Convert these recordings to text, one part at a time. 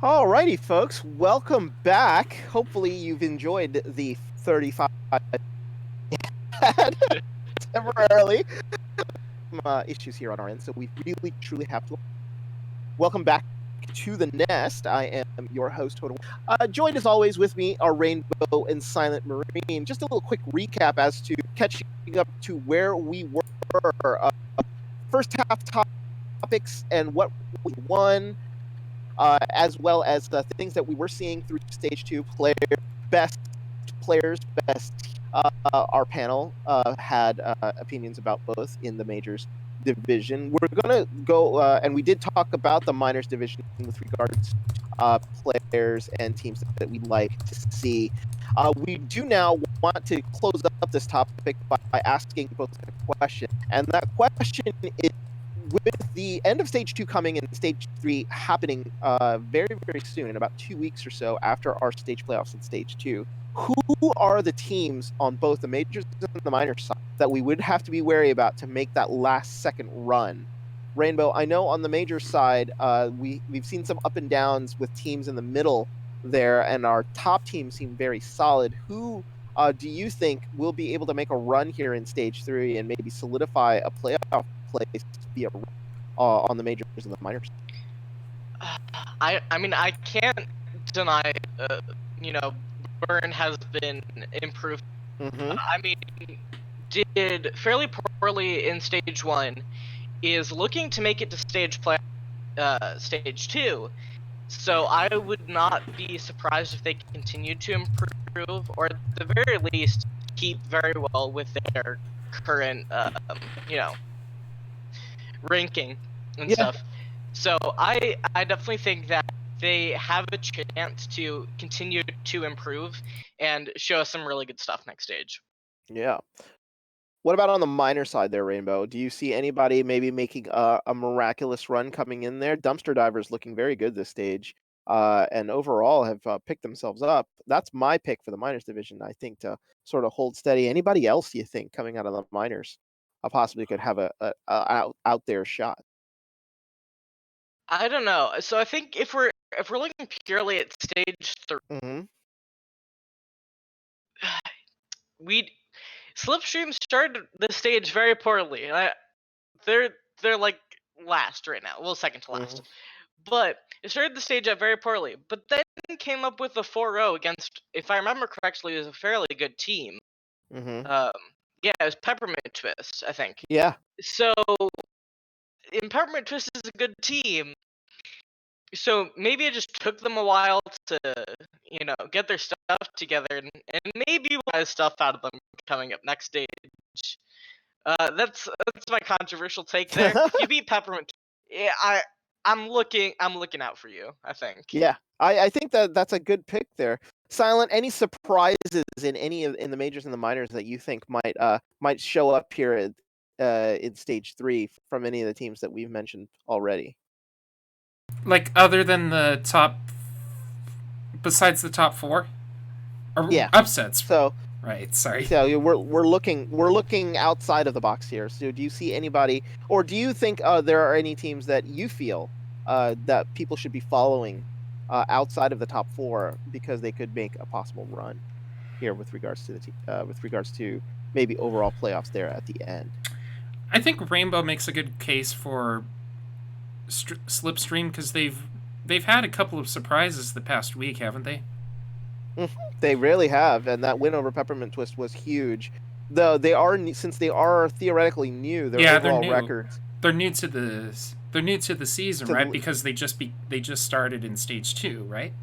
Alrighty, folks, welcome back. Hopefully, you've enjoyed the 35 temporarily issues here on our end, so we really truly have to. Welcome back to the nest. I am your host, Total. Joined as always with me are Rainbow and Silent Marine. Just a little quick recap as to catching up to where we were. First half topics and what we won. As well as the things that we were seeing through stage 2 best players, best. Our panel had opinions about both in the majors division. We're going to go, and we did talk about the minors division with regards to players and teams that we'd like to see. We do now want to close up this topic by asking both a question, and that question is, with the end of stage 2 coming and stage 3 happening very, very soon, in about 2 weeks or so after our stage playoffs in stage 2, who are the teams on both the majors and the minors side that we would have to be wary about to make that last second run? Rainbow, I know on the major side, we've seen some up and downs with teams in the middle there, and our top teams seem very solid. Who do you think will be able to make a run here in stage 3 and maybe solidify a playoff place via on the majors and the minors? I mean, I can't deny, Burn has been improved. I mean, did fairly poorly in stage 1, is looking to make it to stage 2. So I would not be surprised if they continued to improve, or at the very least keep very well with their current, ranking and stuff. So I definitely think that they have a chance to continue to improve and show us some really good stuff next stage. Yeah. What about on the minor side there, Rainbow? Do you see anybody maybe making a miraculous run coming in there? Dumpster Divers looking very good this stage, and overall have picked themselves up. That's my pick for the minors division, I think, to sort of hold steady. Anybody else you think coming out of the minors possibly could have a out there shot? I don't know. So I think if we're looking purely at stage 3, we Slipstream started the stage very poorly. They're like last right now. Well, second to last. But it started the stage out very poorly. But then came up with a 4-0 against, if I remember correctly, it was a fairly good team. Yeah, it was Peppermint Twist, I think. Yeah. So, Peppermint Twist is a good team. So maybe it just took them a while to, get their stuff together, and maybe we'll have stuff out of them coming up next stage. That's my controversial take there. If you beat Peppermint, yeah, I'm looking out for you, I think. Yeah, I think that's a good pick there. Silent, any surprises in the majors and the minors that you think might show up here in stage 3 from any of the teams that we've mentioned already? Like other than the top, besides the top 4, or Yeah. upsets. So right, sorry. So we're looking outside of the box here. So do you see anybody, or do you think there are any teams that you feel that people should be following outside of the top 4 because they could make a possible run here with regards to maybe overall playoffs there at the end? I think Rainbow makes a good case for Slipstream because they've had a couple of surprises the past week, haven't they? They really have, and that win over Peppermint Twist was huge. Though since they are theoretically new, their overall records. They're new to the season, right? Because they just started in stage 2, right?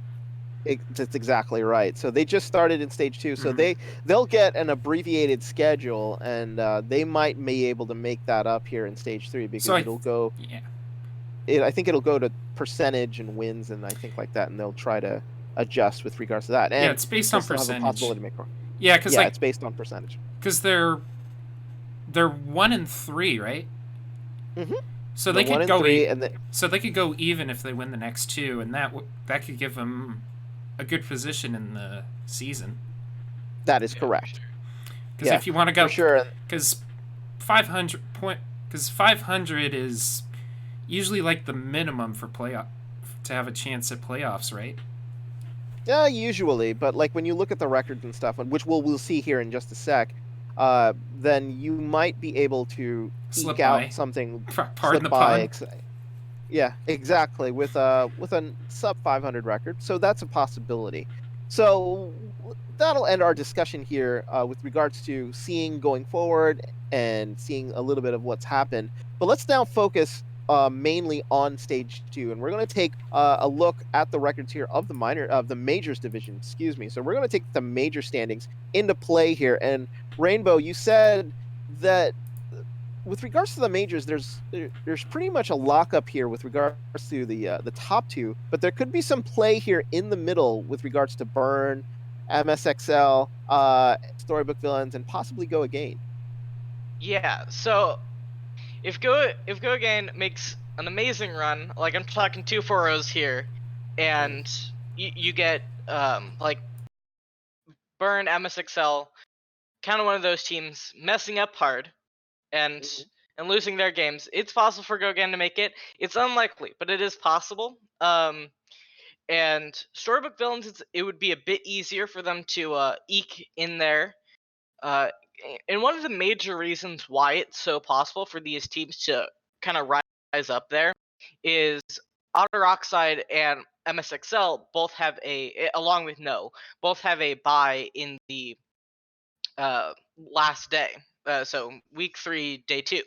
That's exactly right. So they just started in stage 2, so they'll get an abbreviated schedule, and they might be able to make that up here in stage 3 because it'll go. Yeah. I think it'll go to percentage and wins, and I think like that, and they'll try to adjust with regards to that. And yeah, it's based on percentage. Yeah, because it's based on percentage. Because they're 1 and 3, right? So they could go so they could go even if they win the next 2, and that could give them a good position in the season. That is correct. Because if you want to go, sure, because 500 is usually like the minimum for to have a chance at playoffs, right? Yeah, usually, but like when you look at the records and stuff, which we'll see here in just a sec, then you might be able to Slip eke out by. something, Pardon the by. pun. Yeah, exactly. With a sub 500 record, so that's a possibility. So that'll end our discussion here with regards to seeing going forward and seeing a little bit of what's happened. But let's now focus mainly on stage two, and we're going to take a look at the records here of the majors division. Excuse me. So we're going to take the major standings into play here. And Rainbow, you said that with regards to the majors, there's pretty much a lockup here with regards to the top two, but there could be some play here in the middle with regards to Burn, MSXL, Storybook Villains, and possibly Go Again. Yeah. So if Go Again makes an amazing run, like I'm talking 2-4-0s here, and you get like Burn, MSXL, kind of one of those teams messing up hard and losing their games, it's possible for Go Again to make it. It's unlikely, but it is possible. And Storybook Villains, it would be a bit easier for them to eke in there. And one of the major reasons why it's so possible for these teams to kind of rise up there is Otter Oxide and MSXL both have along with No, both have a bye in the last day. So week 3, day 2.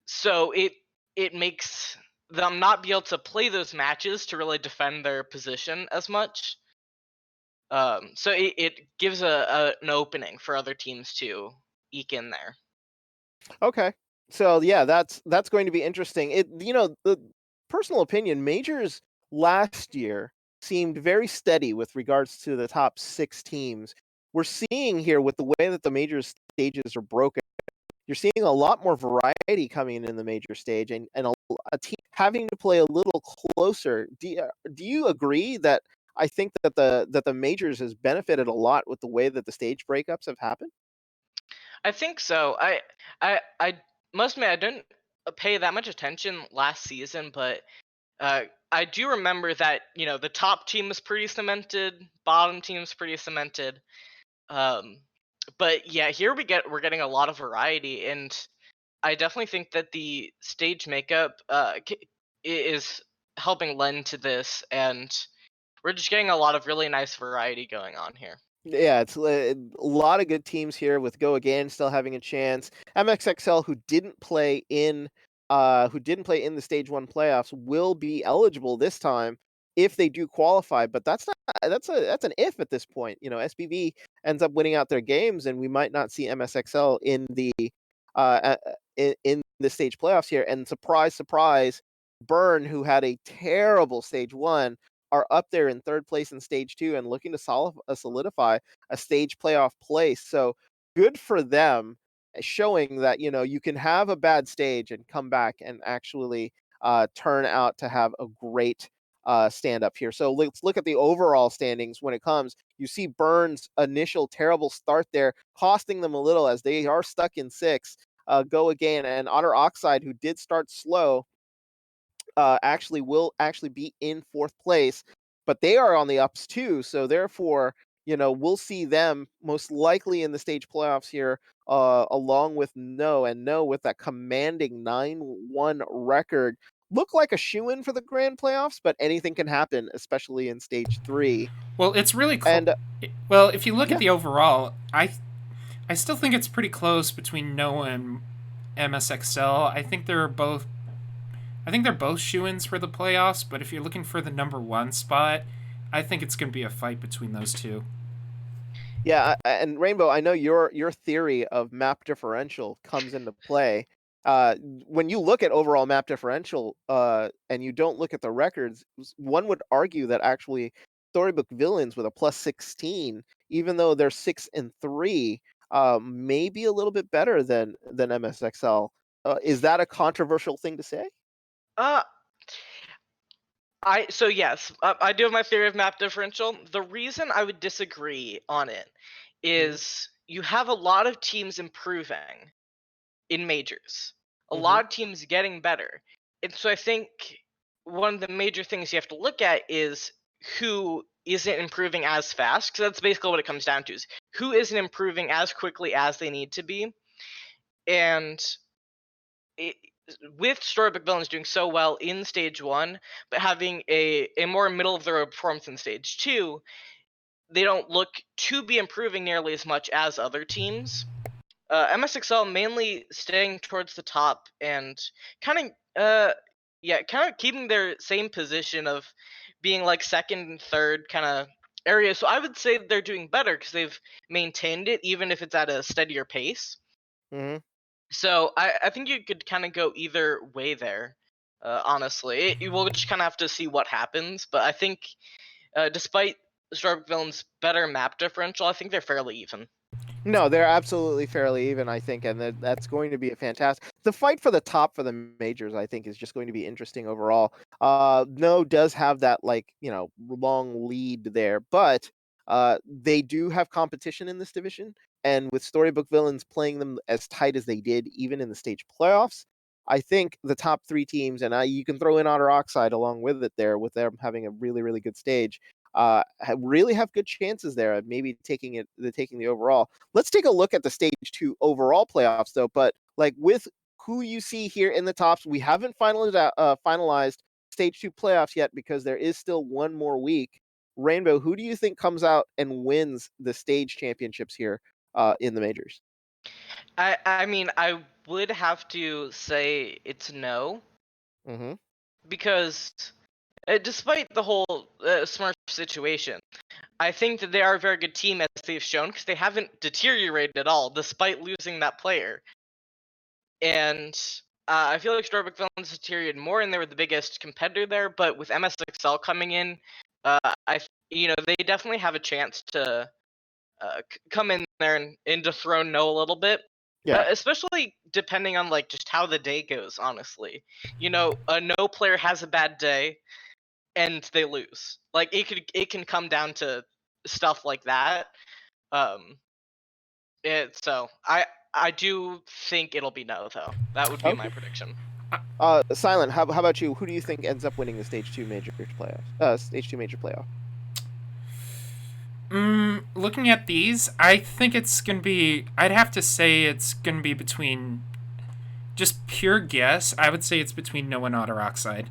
So it makes them not be able to play those matches to really defend their position as much. So it gives an opening for other teams to eke in there. Okay, so yeah, that's going to be interesting. The personal opinion, majors last year seemed very steady with regards to the top 6 teams. We're seeing here with the way that the major stages are broken, you're seeing a lot more variety coming in the major stage, and a team having to play a little closer. Do you agree that I think that the majors has benefited a lot with the way that the stage breakups have happened? I think so. I must admit I didn't pay that much attention last season, but I do remember that the top team was pretty cemented, bottom team was pretty cemented. But yeah, here we're getting a lot of variety, and I definitely think that the stage makeup is helping lend to this, and we're just getting a lot of really nice variety going on here. Yeah, it's a lot of good teams here with Go Again still having a chance. MXXL, who didn't play in the stage 1 playoffs, will be eligible this time if they do qualify, but that's an if at this point. SBV ends up winning out their games, and we might not see MSXL in the stage playoffs here. And surprise, surprise, Burn, who had a terrible stage 1, are up there in third place in stage 2 and looking to solidify a stage playoff place. So good for them, showing that you can have a bad stage and come back and actually turn out to have a great stand up here. So let's look at the overall standings when it comes. You see Burns' initial terrible start there costing them a little as they are stuck in 6. Go Again, and Otter Oxide, who did start slow, will actually be in 4th place, but they are on the ups too. So therefore, we'll see them most likely in the stage playoffs here, along with No with that commanding 9-1 record. Look like a shoe-in for the grand playoffs, but anything can happen, especially in stage 3. Well, it's really And well, if you look yeah. at the overall, I still think it's pretty close between Noah and MSXL. I think they're both shoe-ins for the playoffs, but if you're looking for the number 1 spot, I think it's going to be a fight between those two. Yeah, and Rainbow, I know your theory of map differential comes into play. When you look at overall map differential, and you don't look at the records, one would argue that actually Storybook Villains with a plus 16, even though they're 6-3, may be a little bit better than MSXL. Is that a controversial thing to say? Uh, yes, I do have my theory of map differential. The reason I would disagree on it is you have a lot of teams improving in majors, a lot of teams getting better, and so I think one of the major things you have to look at is who isn't improving as fast, because that's basically what it comes down to, is who isn't improving as quickly as they need to be. And with Storybook Villains doing so well in Stage 1, but having a more middle-of-the-road performance in Stage 2, they don't look to be improving nearly as much as other teams. MSXL mainly staying towards the top and kind of keeping their same position of being like second and third kind of area. So I would say they're doing better because they've maintained it, even if it's at a steadier pace. Mm-hmm. So I think you could kind of go either way there. Honestly, you will just kind of have to see what happens. But I think, despite Storybook Villain's better map differential, I think they're fairly even. No, they're absolutely fairly even, I think, and that's going to be a fantastic. The fight for the top for the majors, I think, is just going to be interesting overall. No does have that long lead there, but they do have competition in this division, and with Storybook Villains playing them as tight as they did, even in the stage playoffs, I think the top 3 teams, and you can throw in Otter Oxide along with it there, with them having a really, really good stage. Really have good chances there of maybe taking the overall. Let's take a look at the stage 2 overall playoffs though. But with who you see here in the tops, we haven't finalized stage 2 playoffs yet because there is still one more week. Rainbow, who do you think comes out and wins the stage championships here in the majors? I mean, I would have to say it's no. Mm-hmm. Because despite the whole Smurf situation, I think that they are a very good team, as they've shown, because they haven't deteriorated at all despite losing that player. And I feel like Storybook Villains deteriorated more, and they were the biggest competitor there. But with MSXL coming in, they definitely have a chance to come in there and dethrone No a little bit. Yeah. Especially depending on just how the day goes. Honestly, a No player has a bad day and they lose. It can come down to stuff like that. So I do think it'll be no, though. That would be my prediction. Silent, how about you? Who do you think ends up winning the stage 2 major playoff? Stage 2 major playoff. Looking at these, I think it's gonna be. I'd have to say it's gonna be between. Just pure guess, I would say it's between No and Otter Oxide,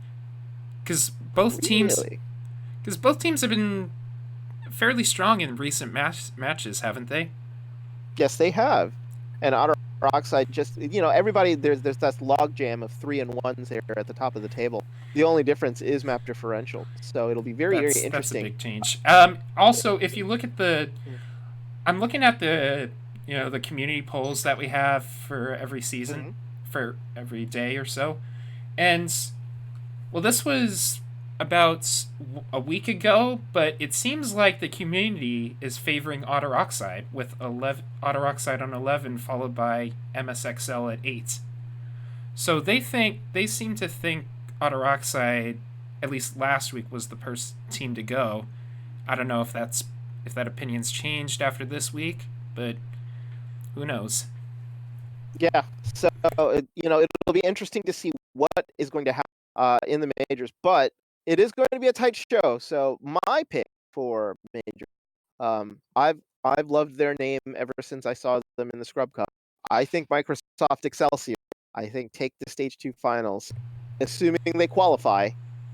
because both teams have been fairly strong in recent matches, haven't they? Yes, they have. And Otter Oxide just, everybody, there's that logjam of 3 and 1s there at the top of the table. The only difference is map differential. So it'll be very interesting. That's a big change. Also, if you look at I'm looking at the community polls that we have for every season, for every day or so. And, well, this was about a week ago, but it seems like the community is favoring Otter Oxide, with Otter Oxide on 11, followed by MSXL at 8. So they seem to think Otter Oxide, at least last week, was the team to go. I don't know if that opinion's changed after this week, but who knows? Yeah, so it'll be interesting to see what is going to happen in the majors, but it is going to be a tight show. So my pick for major, I've loved their name ever since I saw them in the Scrub Cup. I think Microsoft Excelsior, take the stage 2 finals, assuming they qualify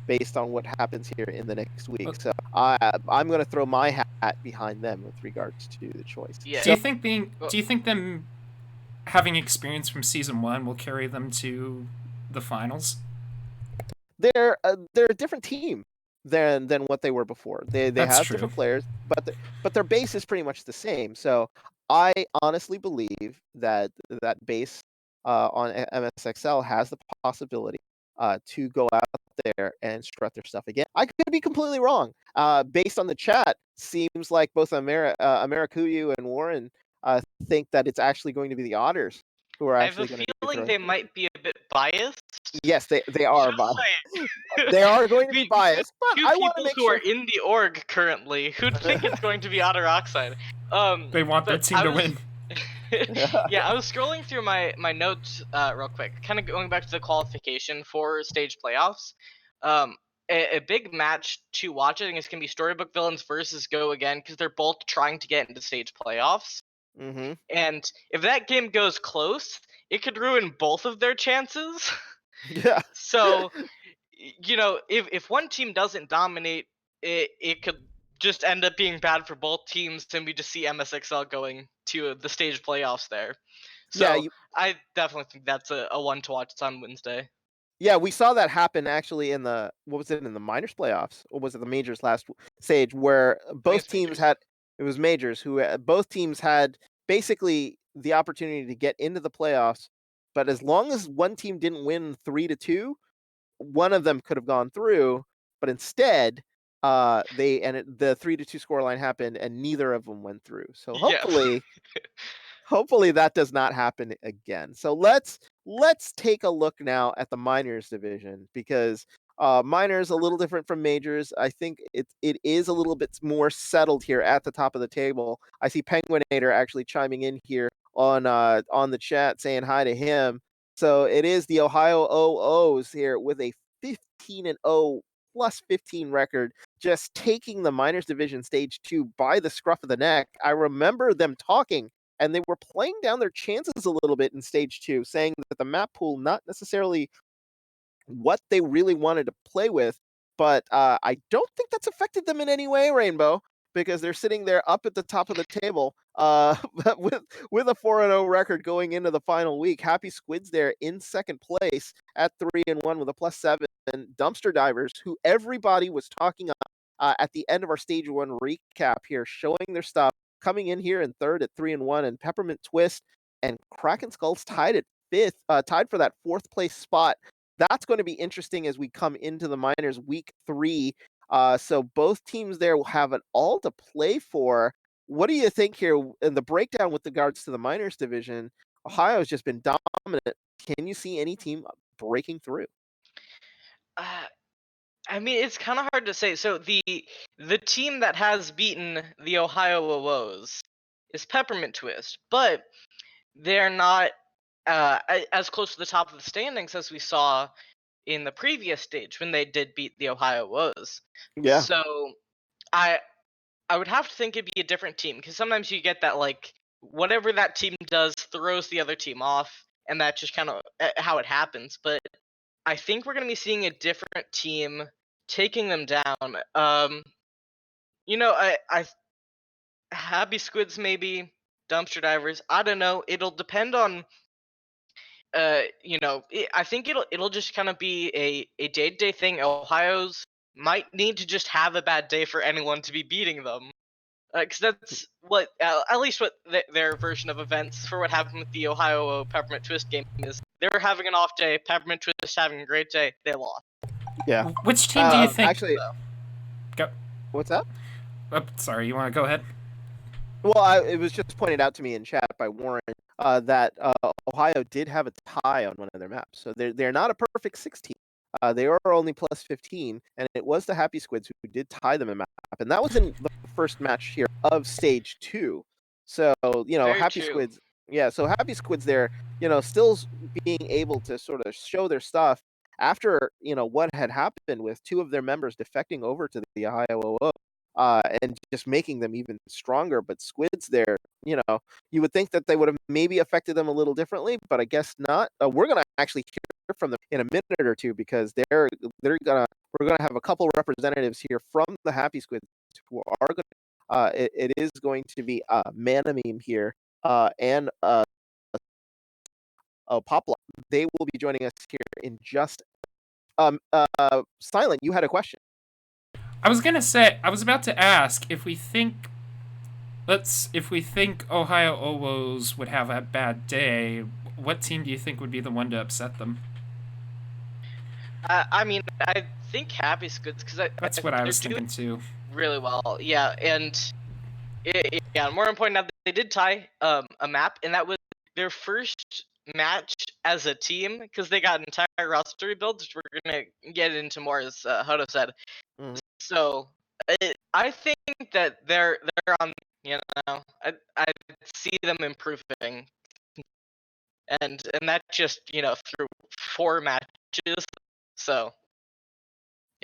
based on what happens here in the next week. So I'm going to throw my hat behind them with regards to the choice. Yeah. Do you think them having experience from season 1 will carry them to the finals? They're a different team than what they were before. They have true. different players, but their base is pretty much the same. So I honestly believe that base on MSXL has the possibility to go out there and strut their stuff again. I could be completely wrong. Based on the chat, seems like both Amerikuyu and Warren think that it's actually going to be the Otters who are actually going to. I have a feeling they might be a bit biased. Yes, they are biased. They are going to be biased, but two I want to people make who sure. are in the org currently who'd think it's going to be Otter Oxide. They want their team to win. Yeah, I was scrolling through my notes real quick, kind of going back to the qualification for stage playoffs. A big match to watch, I think, is going to be Storybook Villains versus Go Again, because they're both trying to get into stage playoffs. Mm-hmm. And if that game goes close, it could ruin both of their chances. Yeah. So, if one team doesn't dominate, it could just end up being bad for both teams, and we just see MSXL going to the stage playoffs there. So Yeah, I definitely think that's a one to watch. It's on Wednesday. yeah, we saw that happen actually in the in the minors playoffs, or was it the majors last stage where I think both it's teams majors. had it was majors who both teams had basically the opportunity to get into the playoffs, but as long as one team didn't win 3-2, one of them could have gone through, but instead the 3-2 scoreline happened and neither of them went through. So Yeah. hopefully that does not happen again. So let's take a look now at the minors division, because minors a little different from majors. I think it is a little bit more settled here at the top of the table. I see Penguinator actually chiming in here on the chat saying hi to him. So it is the Ohio OOs here with a 15-0 plus 15 record, just taking the minors division stage 2 by the scruff of the neck. I remember them talking, and they were playing down their chances a little bit in stage 2, saying that the map pool not necessarily what they really wanted to play with, but I don't think that's affected them in any way, Rainbow, because they're sitting there up at the top of the table with a 4-0 record going into the final week. Happy Squids there in second place at 3-1 with a +7. And Dumpster Divers, who everybody was talking about at the end of our stage 1 recap here, showing their stuff, coming in here in third at 3-1, and Peppermint Twist and Kraken Skulls tied at fifth, tied for that fourth place spot. That's going to be interesting as we come into the minors week 3. So both teams there will have it all to play for. What do you think here in the breakdown with regards to the minors division? Ohio's just been dominant. Can you see any team breaking through? I mean, it's kind of hard to say. So the team that has beaten the Ohio OOs is Peppermint Twist, but they're not as close to the top of the standings as we saw in the previous stage when they did beat the Ohio OOs. Yeah. So I I would have to think it'd be a different team, because sometimes you get that, like, whatever that team does throws the other team off, and that's just kind of how it happens. But I think we're going to be seeing a different team taking them down. I Happy Squids, maybe Dumpster Divers. I don't know. It'll depend on I think it'll just kind of be a day-to-day thing. Ohio's might need to just have a bad day for anyone to be beating them. Because that's what, at least what their version of events for what happened with the Ohio Peppermint Twist game is. They were having an off day, Peppermint Twist having a great day, they lost. Yeah. Which team do you think? Actually, go. What's that? Oh, sorry, you want to go ahead? Well, it was just pointed out to me in chat by Warren that Ohio did have a tie on one of their maps, so they're not a perfect 16. They are only +15, and it was the Happy Squids who did tie them in map, and that was in the first match here of stage 2. So Very Happy true. Squids, yeah. So Happy Squids there, still being able to sort of show their stuff after what had happened with two of their members defecting over to the Ohio OO. And just making them even stronger. But Squids there, you would think that they would have maybe affected them a little differently, but I guess not. We're gonna actually hear from them in a minute or two, because we're gonna have a couple representatives here from the Happy Squids who are gonna. It is going to be Manameme here and Poplar. They will be joining us here in just. Silent, you had a question. I was about to ask if we think Ohio OOs would have a bad day, what team do you think would be the one to upset them? I mean, I think Happy Squids, because that's what I was thinking too. Really well, yeah, and more important, now they did tie a map, and that was their first match as a team, because they got an entire roster rebuild, which we're gonna get into more, as Hodo said. Mm-hmm. So I think that they're on. I see them improving, and that just through 4 matches. So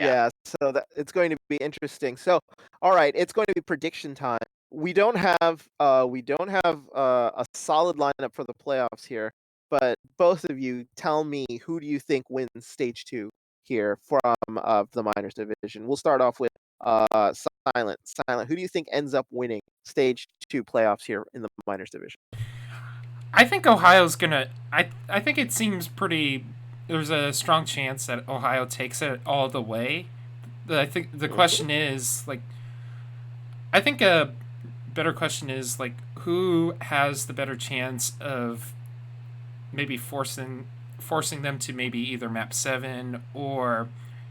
Yeah, so it's going to be interesting. So, all right, it's going to be prediction time. We don't have a solid lineup for the playoffs here, but both of you tell me, who do you think wins stage 2 here from the minors division? We'll start off with Silent. Silent, who do you think ends up winning stage 2 playoffs here in the minors division? I think Ohio's gonna. I think it seems pretty. There's a strong chance that Ohio takes it all the way. I think the question is like. I think a better question is like, who has the better chance of maybe forcing them to maybe either map 7 or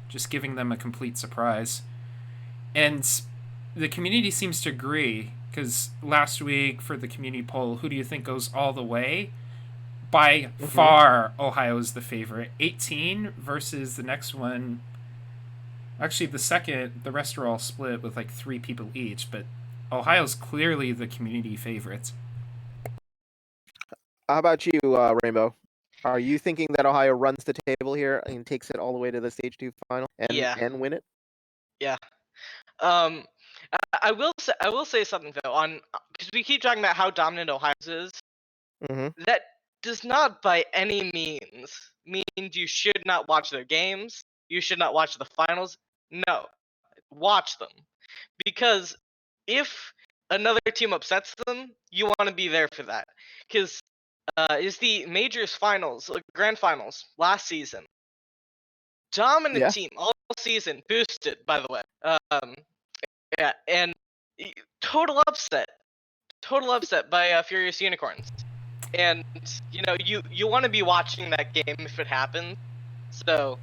just giving them a complete surprise. And the community seems to agree, because last week for the community poll, who do you think goes all the way? By far, Ohio is the favorite. 18 versus the next one. Actually, the second, the rest are all split with like 3 people each, but Ohio's clearly the community favorite. How about you, Rainbow? Are you thinking that Ohio runs the table here and takes it all the way to the stage 2 final and win it? Yeah. I will say something though, on because we keep talking about how dominant Ohio is. That does not by any means mean you should not watch their games. You should not watch the finals. No, watch them, because if another team upsets them, you want to be there for that. Because is the majors finals, grand finals last season. Dominant team all season, boosted by the way. Yeah, and total upset by Furious Unicorns. And you want to be watching that game if it happens. So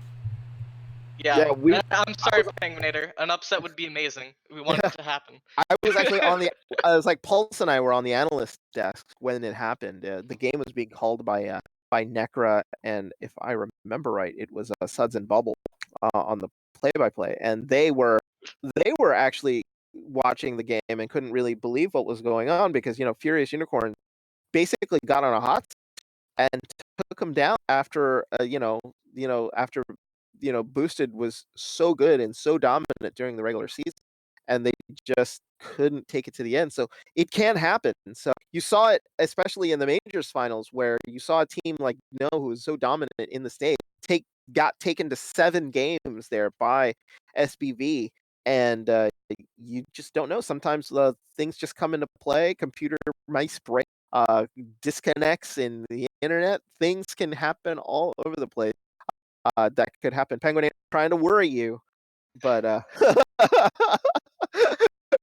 yeah, I'm sorry, Penguinator. An upset would be amazing. We want it to happen. I was actually I was like, Pulse and I were on the analyst desk when it happened. The game was being called by Necra, and if I remember right, it was Suds and Bubble on the play-by-play, and they were actually watching the game and couldn't really believe what was going on, because Furious Unicorn basically got on a hot and took him down after after Boosted was so good and so dominant during the regular season, and they just couldn't take it to the end. So it can happen. So you saw it especially in the majors finals, where you saw a team like who was so dominant in the state got taken to 7 games there by SBV, and you just don't know. Sometimes things just come into play. Computer might break, disconnects in the internet. Things can happen all over the place. That could happen. Penguin trying to worry you, but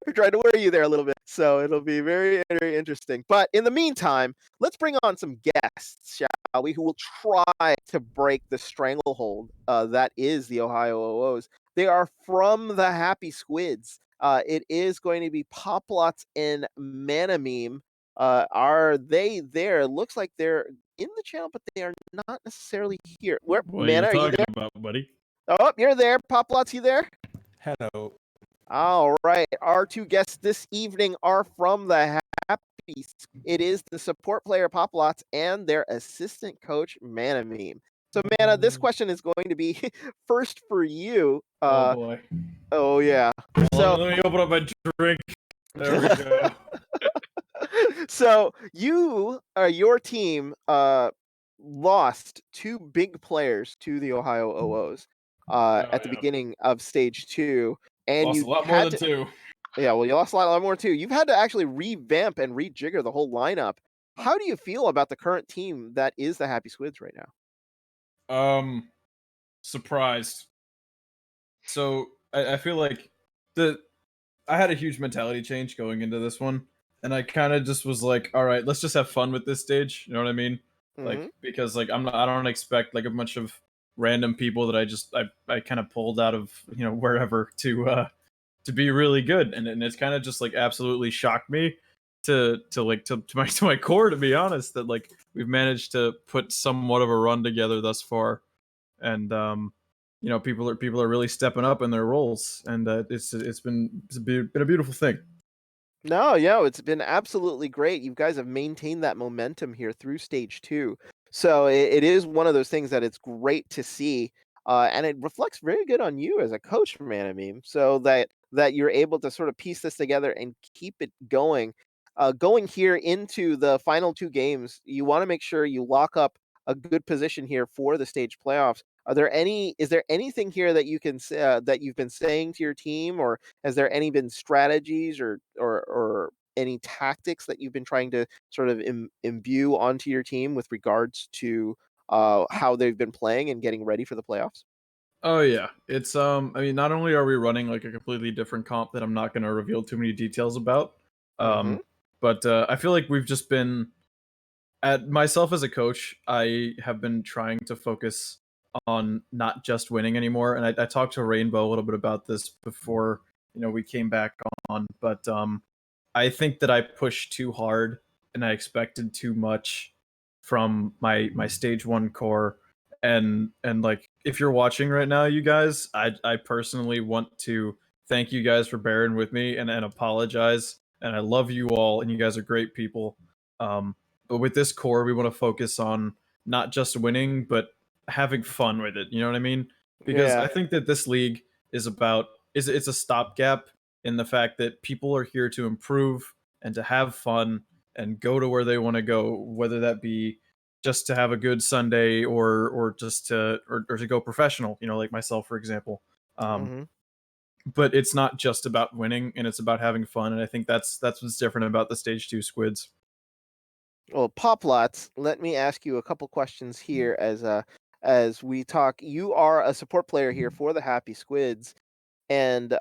we're trying to worry you there a little bit. So it'll be very, very interesting. But in the meantime, let's bring on some guests, shall we, who will try to break the stranglehold that is the Ohio OOs. They are from the Happy Squids. It is going to be Poplots and Manameme. Are they there? It looks like they're in the channel, but they are not necessarily here. What Mana, are you talking about, buddy? Oh, you're there. Poplots, you there? Hello. All right. Our 2 guests this evening are from the Happy. It is the support player Poplots and their assistant coach Manameme. So Mana, this question is going to be first for you. Oh boy. Oh yeah. So let me open up my drink. There we go. So your team lost 2 big players to the Ohio OOs at the beginning of stage 2, and lost you a lot more than 2. Yeah, well, you lost a lot more too. You've had to actually revamp and rejigger the whole lineup. How do you feel about the current team that is the Happy Squids right now? Surprised. So I feel like I had a huge mentality change going into this one, and I kind of just was like, all right, let's just have fun with this stage. You know what I mean? Like, because like I don't expect like a bunch of random people that I kind of pulled out of wherever to be really good, and it's kind of just like absolutely shocked me to my core, to be honest, that like we've managed to put somewhat of a run together thus far, and people are really stepping up in their roles, and it's been a beautiful thing. No, yeah, it's been absolutely great. You guys have maintained that momentum here through stage 2. So it is one of those things that it's great to see. and it reflects very good on you as a coach, man. So that you're able to sort of piece this together and keep it going. Going here into the final two games, you want to make sure you lock up a good position here for the stage playoffs. Is there anything here that you can that you've been saying to your team, or has there any been strategies or any tactics that you've been trying to sort of imbue onto your team with regards to how they've been playing and getting ready for the playoffs? Oh yeah, it's I mean, not only are we running like a completely different comp that I'm not going to reveal too many details about, Mm-hmm. but I feel like we've just been at myself as a coach. I have been trying to focus on not just winning anymore, and I talked to Rainbow a little bit about this before we came back on, but I think that I pushed too hard and I expected too much from my stage one core, and like if you're watching right now, you guys, I personally want to thank you guys for bearing with me and apologize, and I love you all, and you guys are great people. But with this core, we want to focus on not just winning, but having fun with it. You know what I mean? Because Yeah. I think that this league is about is it's a stopgap in the fact that people are here to improve and to have fun and go to where they want to go, whether that be just to have a good Sunday or just or to go professional, like myself, for example. Mm-hmm. But it's not just about winning, and it's about having fun, and I think that's what's different about the stage 2 squids. Well, Poplots, let me ask you a couple questions here as we talk. You are a support player here for the Happy Squids, and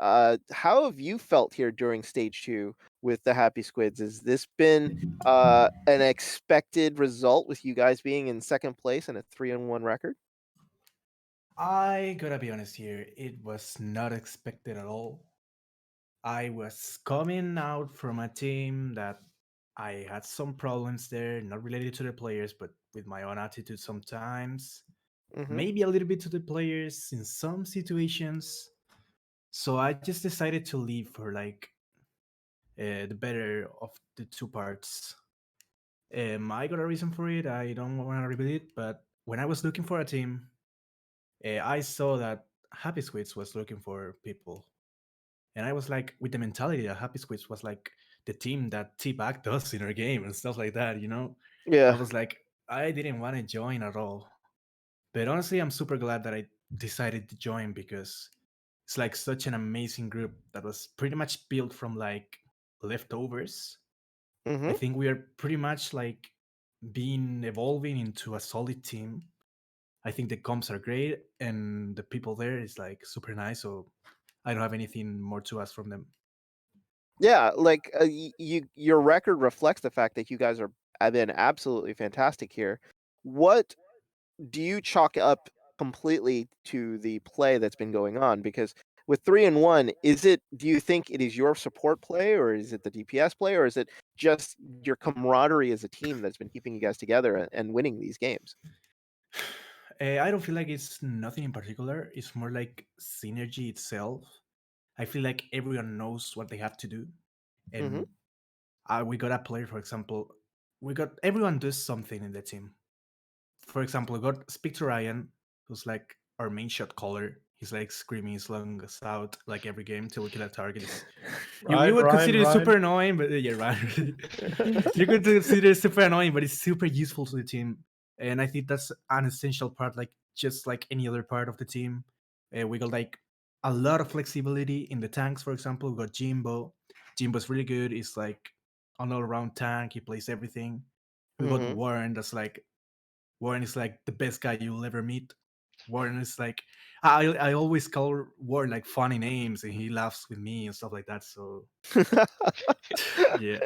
how have you felt here during stage two with the Happy Squids? Has this been an expected result with you guys being in second place and a 3-1 record? I gotta be honest here, it was not expected at all. I was coming out from a team that I had some problems there, not related to the players, but with my own attitude sometimes. Mm-hmm. Maybe a little bit to the players in some situations. So I just decided to leave for like the better of the two parts. I got a reason for it. I don't want to reveal it, but when I was looking for a team, I saw that Happy Squids was looking for people. And I was like, with the mentality that Happy Squids was like the team that T-Bag does in our game and stuff like that, I Yeah. was like, I didn't want to join at all. But honestly, I'm super glad that I decided to join because it's like such an amazing group that was pretty much built from like leftovers. I Mm-hmm. think we are pretty much like being evolving into a solid team. I think the comps are great and the people there is like super nice. So I don't have anything more to ask from them. Yeah, like your record reflects the fact that you guys have been absolutely fantastic here. What do you chalk up completely to the play that's been going on? Because with 3-1, do you think it is your support play, or is it the DPS play, or is it just your camaraderie as a team that's been keeping you guys together and winning these games? I don't feel like it's nothing in particular. It's more like synergy itself. I feel like everyone knows what they have to do. Mm-hmm. And we got a player, for example, everyone does something in the team. For example, we got Speak to Ryan, who's like our main shot caller. He's like screaming his lungs out like every game till we kill a target. You would consider it super annoying, but yeah, Ryan. You could consider it super annoying, but it's super useful to the team. And I think that's an essential part, like just like any other part of the team. We got like a lot of flexibility in the tanks, for example. We got Jimbo. Jimbo's really good. He's like an all-around tank. He plays everything. We got Mm-hmm. Warren is like the best guy you'll ever meet. Warren is like I always call Warren like funny names, and he laughs with me and stuff like that. So yeah.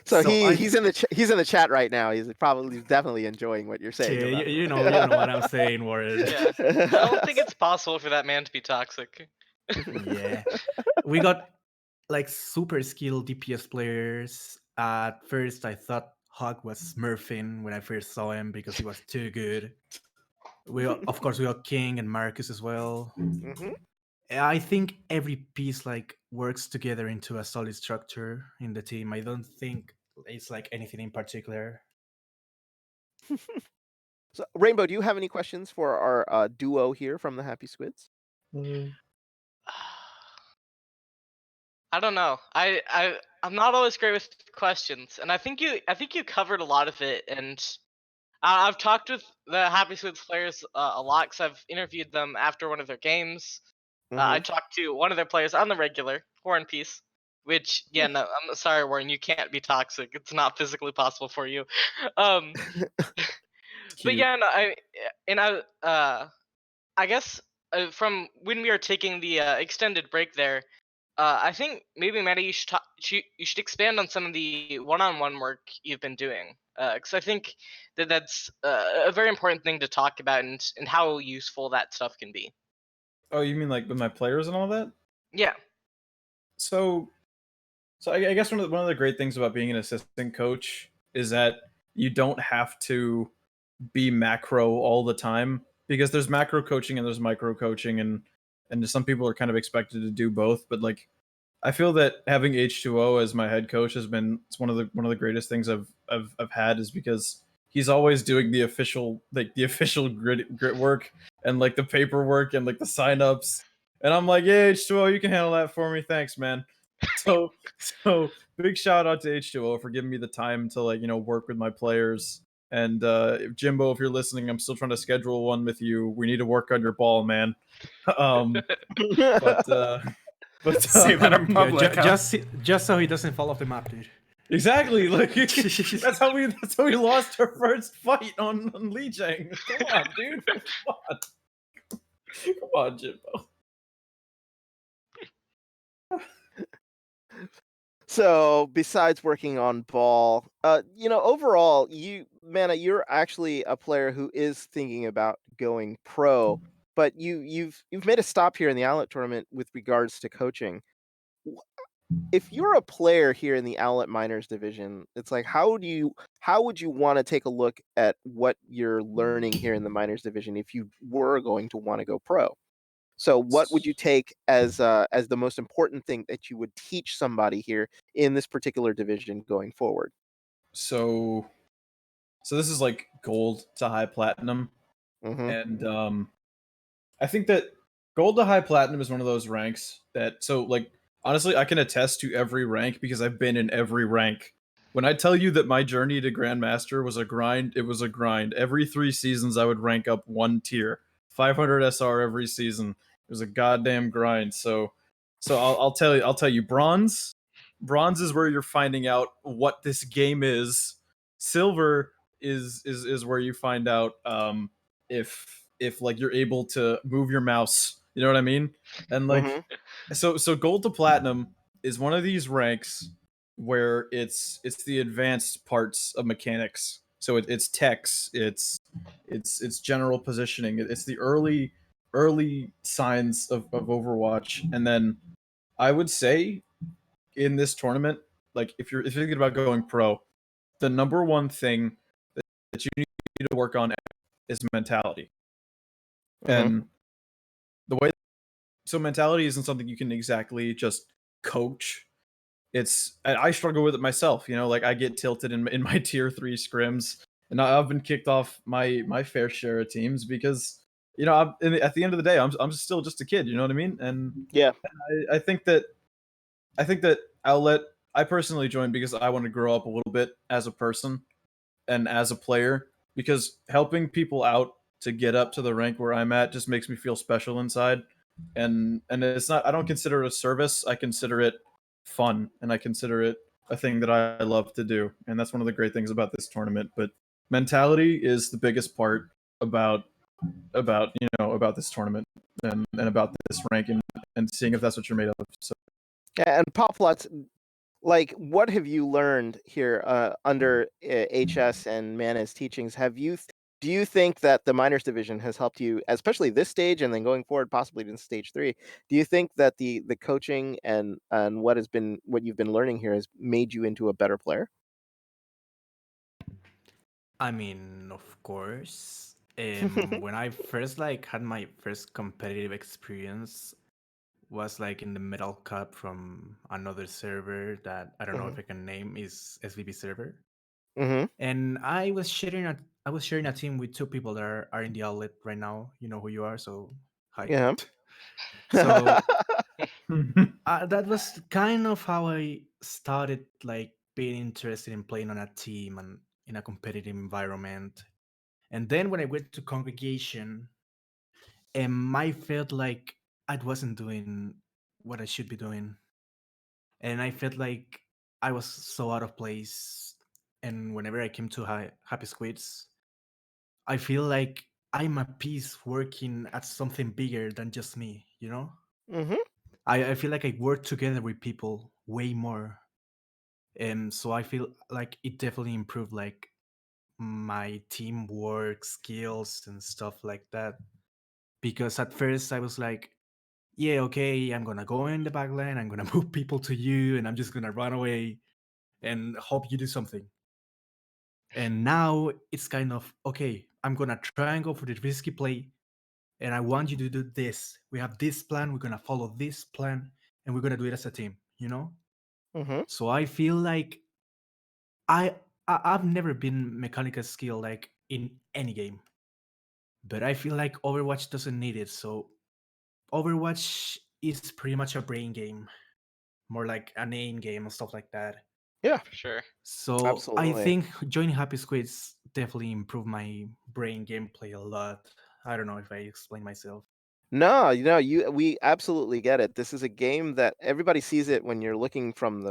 So So he's in the chat right now. He's definitely enjoying what you're saying yeah, about you know what I'm saying, Warren. Yeah, I don't think it's possible for that man to be toxic. Yeah, we got like super skilled DPS players. At first, I thought Hawk was smurfing when I first saw him because he was too good. Of course, we got King and Marcus as well. Mm-hmm. I think every piece like works together into a solid structure in the team. I don't think it's like anything in particular. So, Rainbow, do you have any questions for our duo here from the Happy Squids? I don't know. I'm not always great with questions, and I think you covered a lot of it. And I've talked with the Happy Squids players a lot because I've interviewed them after one of their games. I talked to one of their players on the regular, War and Peace. Which, yeah, no, I'm sorry, Warren, you can't be toxic. It's not physically possible for you. Um, but yeah, no, I guess from when we are taking the extended break there, I think maybe Maddie, you should expand on some of the one-on-one work you've been doing, because I think that's a very important thing to talk about, and how useful that stuff can be. Oh, you mean like with my players and all that? Yeah. So I guess one of the great things about being an assistant coach is that you don't have to be macro all the time, because there's macro coaching and there's micro coaching, and some people are kind of expected to do both. But like, I feel that having H2O as my head coach has been one of the greatest things I've had, is because he's always doing the official grit work and like the paperwork and like the signups, and I'm like, yeah, H2O, you can handle that for me, thanks, man. So big shout out to H2O for giving me the time to work with my players. And Jimbo, if you're listening, I'm still trying to schedule one with you. We need to work on your ball, man. But Say that in public. Just so he doesn't fall off the map, dude. Exactly. Like that's how we lost our first fight on Lijiang. Come on, dude. Come on, Jimbo. So, besides working on ball, overall, Mana, you're actually a player who is thinking about going pro, but you've made a stop here in the Owlet tournament with regards to coaching. If you're a player here in the Owlet Minors division, it's like, how would you want to take a look at what you're learning here in the Minors division if you were going to want to go pro? So what would you take as the most important thing that you would teach somebody here in this particular division going forward? So this is like gold to high platinum. And I think that gold to high platinum is one of those ranks that, honestly, I can attest to every rank because I've been in every rank. When I tell you that my journey to Grandmaster was a grind, it was a grind. Every 3 seasons I would rank up 1 tier. 500 SR every season. It was a goddamn grind. So I'll tell you, bronze is where you're finding out what this game is. Silver is where you find out if like you're able to move your mouse, you know what I mean? And like so gold to platinum is one of these ranks where it's the advanced parts of mechanics. So it's techs, it's general positioning, it's the early signs of Overwatch. And then I would say in this tournament, like if you're thinking about going pro, the number one thing that you need to work on is mentality. And the way so mentality isn't something you can exactly just coach. I struggle with it myself, like I get tilted in my tier 3 scrims, and I've been kicked off my fair share of teams because at the end of the day I'm still just a kid, you know what I mean? And yeah, I think that Owlet, I personally joined because I want to grow up a little bit as a person and as a player, because helping people out to get up to the rank where I'm at just makes me feel special inside. And it's not, I don't consider it a service, I consider it fun, and I consider it a thing that I love to do. And that's one of the great things about this tournament. But mentality is the biggest part about this tournament and about this ranking and seeing if that's what you're made of. So and Poplots, like, what have you learned here under HS and Mana's teachings? Do you think that the minors division has helped you, especially this stage and then going forward possibly in stage 3? Do you think that the coaching and what you've been learning here has made you into a better player? I mean, of course. When I first had my first competitive experience was in the Metal Cup from another server that I don't know if I can name, is SVP server. And I was shooting I was sharing a team with two people that are in the Owlet right now. You know who you are, so hi. Yeah. So that was kind of how I started like being interested in playing on a team and in a competitive environment. And then when I went to congregation, I felt like I wasn't doing what I should be doing, and I felt like I was so out of place. And whenever I came to Happy Squids, I feel like I'm a piece working at something bigger than just me. You know, Mm-hmm. I feel like I work together with people way more, and so I feel like it definitely improved like my teamwork skills and stuff like that. Because at first I was like, yeah, okay, I'm gonna go in the back line, I'm gonna move people to you, and I'm just gonna run away and hope you do something. And now it's kind of okay, I'm gonna try and go for the risky play, and I want you to do this. We have this plan, we're gonna follow this plan, and we're gonna do it as a team, you know? Mm-hmm. So I feel like I, I've never been mechanical skill like in any game. But I feel like Overwatch doesn't need it, so Overwatch is pretty much a brain game, more like a name game and stuff like that. Yeah. For sure. So I Absolutely. think joining Happy Squids definitely improved my brain gameplay a lot. I don't know if I explain myself. No, we absolutely get it. This is a game that everybody sees it when you're looking from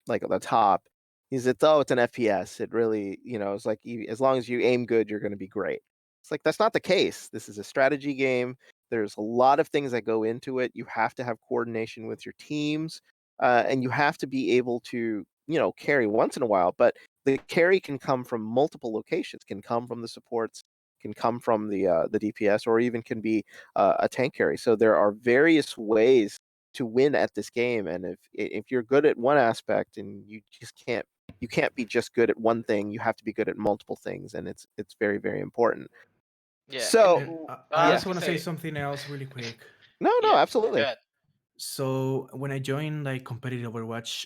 like the top. It's an FPS. It really, it's like as long as you aim good, you're going to be great. It's like that's not the case. This is a strategy game. There's a lot of things that go into it. You have to have coordination with your teams, and you have to be able to, carry once in a while. But the carry can come from multiple locations. Can come from the supports. Can come from the DPS, or even can be a tank carry. So there are various ways to win at this game, and if you're good at one aspect and you can't be just good at one thing, you have to be good at multiple things, and it's very, very important. Yeah. So And I I yeah, was also gonna want to say say, something else really quick. no, yeah. absolutely. Good. So when I joined like competitive Overwatch,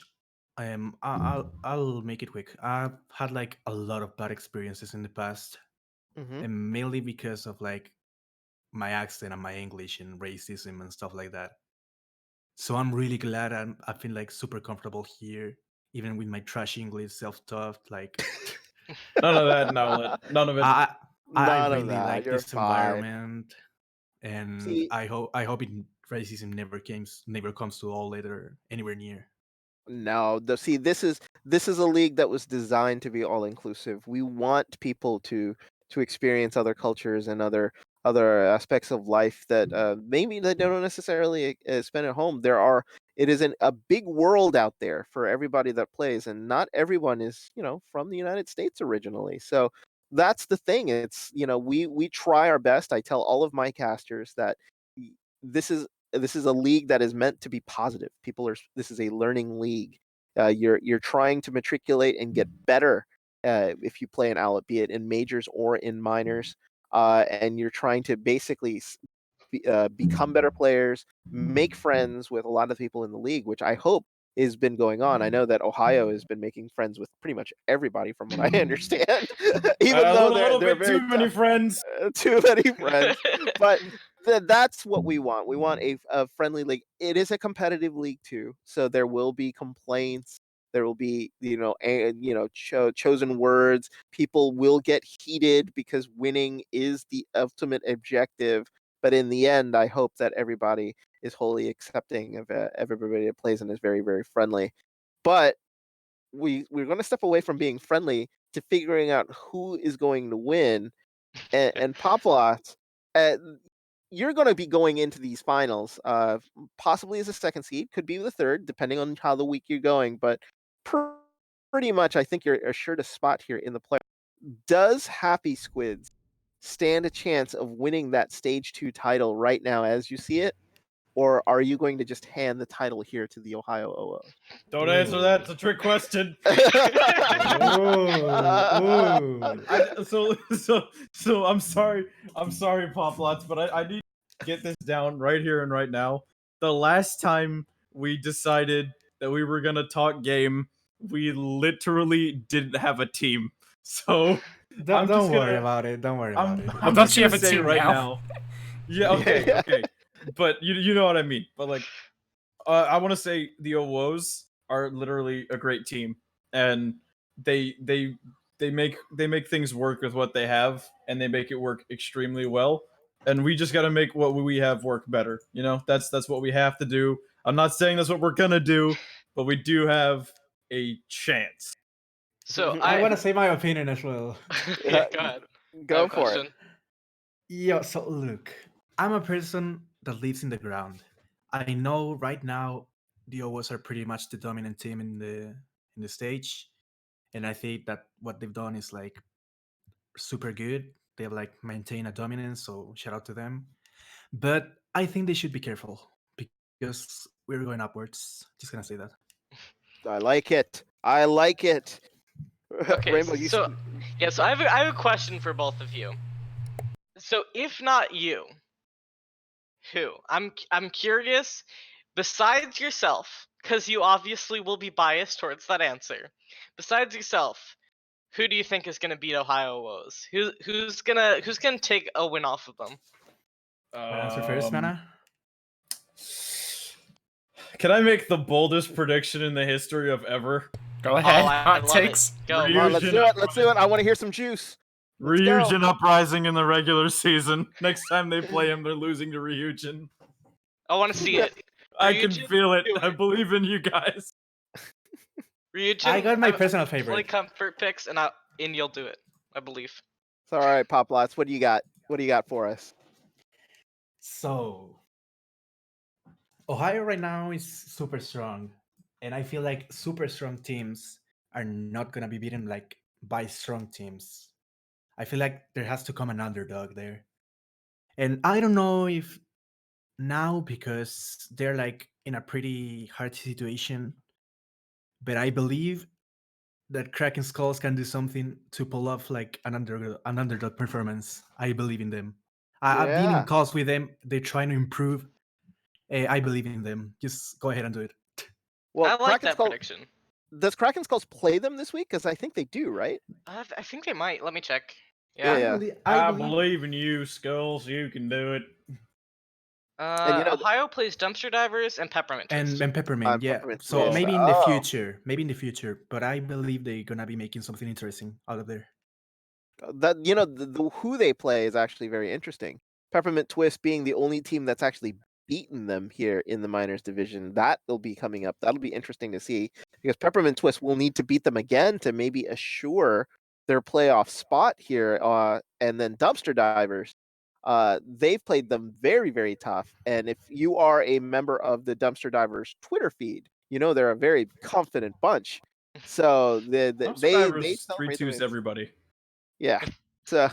I'll make it quick. I've had like a lot of bad experiences in the past, Hmm. and mainly because of like my accent and my English and racism and stuff like that. So I'm really glad I feel like super comfortable here, even with my trash English, self-taught. Like None of that, Owlet. None of it. I I None of really that. like You're this fine. environment, and See, I hope racism never comes to all later anywhere near. no, this is a league that was designed to be all inclusive. We want people to experience other cultures and other aspects of life that maybe they don't necessarily spend at home. It is a big world out there for everybody that plays, and not everyone is from the United States originally. So that's the thing. It's we try our best. I tell all of my casters that y- this is a league that is meant to be positive. This is a learning league. You're trying to matriculate and get better if you play an Owlet, be it in majors or in minors, and you're trying to basically become better players, make friends with a lot of people in the league, which I hope has been going on. I know that Ohio has been making friends with pretty much everybody, from what I understand, even A though little they're bit very too many tough. friends. Too many friends, but that's what we want. We want a friendly league. It is a competitive league too, so there will be complaints. There will be chosen words. People will get heated because winning is the ultimate objective. But in the end, I hope that everybody is wholly accepting of everybody that plays and is very, very friendly. But we're going to step away from being friendly to figuring out who is going to win. And Poplot, uh, you're going to be going into these finals, possibly as a second seed, could be the third, depending on how the week you're going. But pretty much, I think you're assured a spot here in the play. Does Happy Squids stand a chance of winning that stage 2 title right now as you see it? Or are you going to just hand the title here to the Ohio OOs? Don't answer that. Ooh. It's a trick question. Oh, So I'm sorry. I'm sorry, Poplots, but I need to get this down right here and right now. The last time we decided that we were gonna talk game, we literally didn't have a team. So Don't worry about it. Don't worry about it. Well, don't you have a team right now? Yeah, okay. But you know what I mean. But like, I want to say the Owos are literally a great team, and they make things work with what they have, and they make it work extremely well. And we just got to make what we have work better. You know, that's what we have to do. I'm not saying that's what we're gonna do, but we do have a chance. So I want to say my opinion as well. Yeah, go ahead. Go for it. Yeah, so look, I'm a person that lives in the ground. I know right now the Owls are pretty much the dominant team in the stage, and I think that what they've done is like super good. They've like maintained a dominance, so shout out to them. But I think they should be careful because we're going upwards. Just gonna say that. I like it. I like it. Okay, Rainbow, so I have a question for both of you. So if not you, who? I'm curious. Besides yourself, because you obviously will be biased towards that answer. Besides yourself, who do you think is gonna beat Ohio Woes? Who's gonna take a win off of them? Answer first, Mana. Can I make the boldest prediction in the history of ever? Go ahead. I Hot love takes. it. Go. Come on, let's do it. Let's do it. I want to hear some juice. Let's go. Ryujin Uprising in the regular season. Next time they play him, they're losing to Ryujin. I want to see it. I can feel it. I believe in you guys. Ryujin, I got my personal favorite. Play comfort picks, and you'll do it. I believe. It's all right, Pop Lots. What do you got? What do you got for us? So, Ohio right now is super strong, and I feel like super strong teams are not gonna be beaten like by strong teams. I feel like there has to come an underdog there, and I don't know if now because they're like in a pretty hard situation, but I believe that Kraken Skulls can do something to pull off like an underdog performance. I believe in them. I've been in calls with them. They're trying to improve. I believe in them. Just go ahead and do it. Well, I like that prediction. Does Kraken Skulls play them this week? Because I think they do, right? I think they might. Let me check. Yeah. I believe in you, Skulls. You can do it. Ohio plays Dumpster Divers and Peppermint Twist. And Peppermint, yeah. Peppermint so Twist. maybe in the future, but I believe they're gonna be making something interesting out of there. That the who they play is actually very interesting. Peppermint Twist being the only team that's actually beaten them here in the minors division. That will be coming up. That'll be interesting to see because Peppermint Twist will need to beat them again to maybe assure their playoff spot here. And then Dumpster Divers, they've played them very, very tough. And if you are a member of the Dumpster Divers Twitter feed, you know they're a very confident bunch. So they 3-2s everybody. Yeah. So,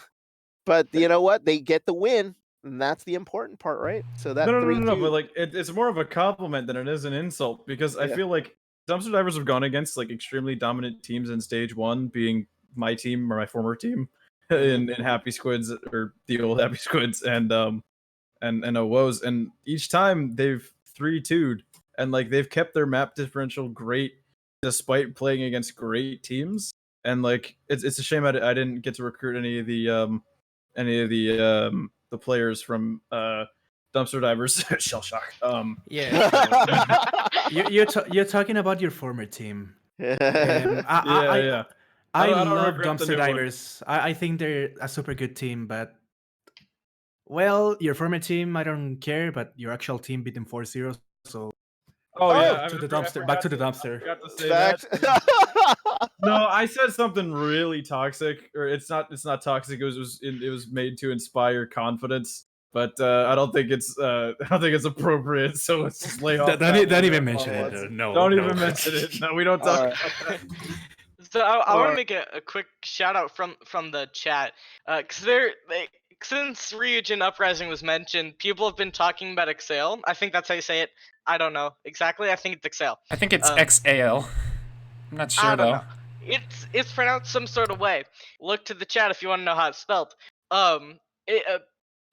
but you know what? They get the win, and that's the important part, right? So that no. But like, it's more of a compliment than it is an insult because I feel like Dumpster Divers have gone against like extremely dominant teams in stage one, being my team or my former team in Happy Squids or the old Happy Squids and Owos, and each time they've 3-2'd and like they've kept their map differential great despite playing against great teams. And like it's a shame I didn't get to recruit any of the players from Dumpster Divers. Shell shock. You're talking about your former team. I love Dumpster Divers. I think they're a super good team, but well, your former team I don't care, but your actual team beat them 4-0. So back to the dumpster. I forgot to say that. No, I said something really toxic, or it's not toxic. It was made to inspire confidence, but I don't think it's appropriate. So let's just lay off. Don't even mention it. No, don't even mention it. No, we don't talk about that. So I want to make a quick shout out from the chat, because since Ryujin Uprising was mentioned, people have been talking about Exhale. I think that's how you say it. I don't know exactly. I think it's Exhale. I think it's XAL. I'm not sure though. It's pronounced some sort of way. Look to the chat if you want to know how it's spelled.